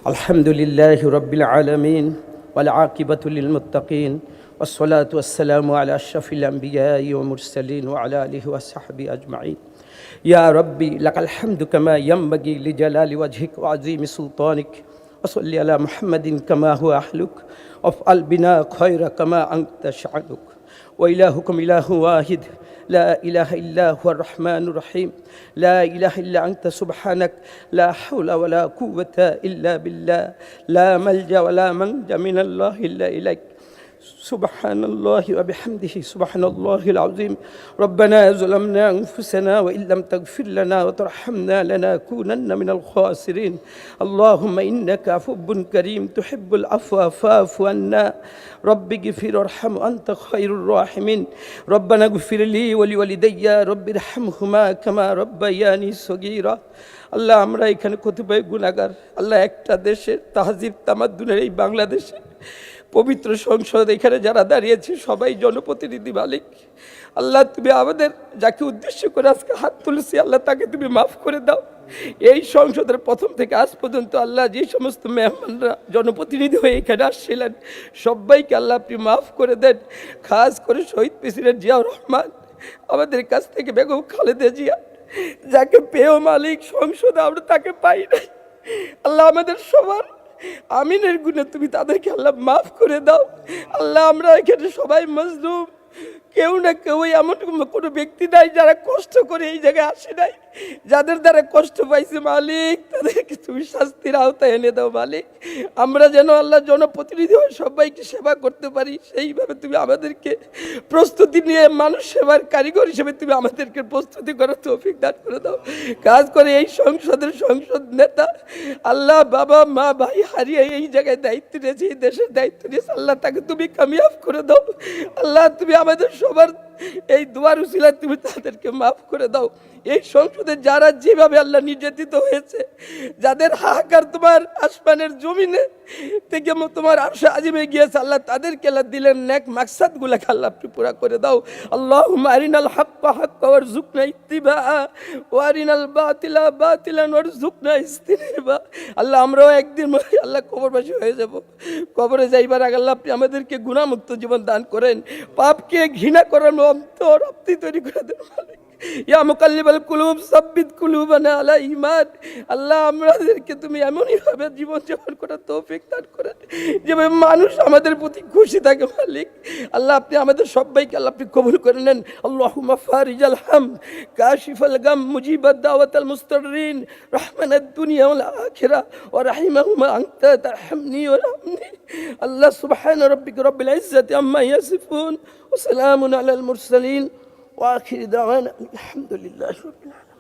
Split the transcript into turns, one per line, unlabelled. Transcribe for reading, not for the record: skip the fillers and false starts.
الحمد لله رب العالمين والعاقبة للمتقين والصلاة والسلام على أشرف الأنبياء والمرسلين وعلى آله وصحبه أجمعين يا ربي لك الحمد كما ينبغي لجلال وجهك وعظيم سلطانك وصل على محمد كما هو أهلك وافعل بنا خير كما أنت شأنك وإلهكم إله واحد لا إله إلا هو الرحمن الرحيم لا إله إلا أنت سبحانك لا حول ولا قوة إلا بالله لا ملجأ ولا منجا من الله إلا إليك سبحان الله وبحمده سبحان الله العظيم ربنا ظلمنا أنفسنا وإن لم تغفر لنا وترحمنا لنكونن من الخاسرين اللهم إنك عفو كريم تحب العفو فاعف عنا رب اغفر وارحم أنت خير الراحمين ربنا اغفر لي ولوالدي رب ارحمهما كما ربياني صغيرا আল্লাহ আমরা এখানে কতিপয় গুনাহগার আল্লাহ একটা দেশের তাহজিব তামাদ্দুনের এই বাংলাদেশে পবিত্র সংসদ এখানে যারা দাঁড়িয়েছে সবাই জনপ্রতিনিধি মালিক আল্লাহ তুমি আমাদের যাকে উদ্দেশ্য করে আজকে হাত তুলেছি আল্লাহ তাকে তুমি মাফ করে দাও এই সংসদের প্রথম থেকে আজ পর্যন্ত আল্লাহ যে সমস্ত মেহমানরা জনপ্রতিনিধি হয়ে এখানে আসছিলেন সবাইকে আল্লাহ আপনি মাফ করে দেন খাস করে শহীদ প্রেসিডেন্ট জিয়াউর রহমান আমাদের কাছ থেকে বেগম খালেদা জিয়া যাকে পেয়েও মালিক সংসদে আমরা তাকে পাই নাই আল্লাহ আমাদের সবার আমিনের গুণে তুমি তাদেরকে আল্লাহ মাফ করে দাও আল্লাহ আমরা এখানে সবাই মজলুম কেউ না কেউ এমন কোনো ব্যক্তি নাই যারা কষ্ট করে এই জায়গায় আসে নাই যাদের দ্বারা কষ্ট পাইছে মালিক তাদেরকে তুমি শাস্তির আওতায় এনে দাও মালিক আমরা যেন আল্লাহ জনপ্রতিনিধি হয়ে সবাইকে সেবা করতে পারি সেইভাবে তুমি আমাদেরকে প্রস্তুতি নিয়ে মানুষ সেবার কারিগর হিসেবে তুমি আমাদেরকে প্রস্তুতি করার তৌফিক দান করে দাও কাজ করে এই সংসদের সংসদ নেতা আল্লাহ বাবা মা ভাই হারিয়ে এই জায়গায় দায়িত্ব নিয়েছে এই দেশের দায়িত্ব নিয়েছে আল্লাহ তাকে তুমি কামিয়াব করে দাও আল্লাহ তুমি আমাদের সবার এই দুয়ার উসিলায় তুমি তাদেরকে মাফ করে দাও এই সংসদে যারা যেভাবে আল্লাহ নির্যাতিত হয়েছে যাদের হাহাকার তোমার আসমানের জমিনে থেকে তোমার আরশে আজিমে গিয়েছে আল্লাহ তাদেরকে আল্লাহ দিলেন নেক মাকসাদগুলোকে আল্লাহ আপনি পুরা করে দাও আল্লাহুম্মা আরিনাল হাক্কা হাক্কা ওয়ারযুকনা ইত্তিবাআ ওয়া আরিনাল বাতিলা বাতিলান ওয়ারযুকনা ইজতিনাবা আল্লাহ আমরাও একদিন আল্লাহ কবরবাসী হয়ে যাব কবরে যাইবার আগে আল্লাহ আপনি আমাদেরকে গুনাহমুক্ত জীবন দান করেন পাপকে ঘৃণা করার অন্তর আপনি তৈরি করে দেন মালিক ইয়া মুকাল্লিবাল কুলুব সাব্বিত কুলুবানা আলা ঈমান আল্লাহ আমাদেরকে তুমি এমনই ভাবে জীবন যাপন করার তৌফিক দান করেন যেভাবে মানুষ আমাদের প্রতি খুশি থাকে মালিক আল্লাহ আপনি আমাদের সবাইকে আল্লাহ আপনি কবুল করে নেন আল্লাহুম্মা ফারিজাল হাম কাশিফাল গাম মুজিবাদ দাওয়াতাল মুস্তাররিন রাহমানাদ দুনিয়া ওয়াল আখিরা ওয়া রাহিমাহুমা আনতা তারহামনি ওয়া রাহমনি আল্লাহ সুবহানা রাব্বিকা রাব্বিল ইজ্জাতি আম্মা ইয়াসিফুন ওয়া সালামুন আলাল মুরসালিন وآخر دعوانا الحمد لله رب العالمين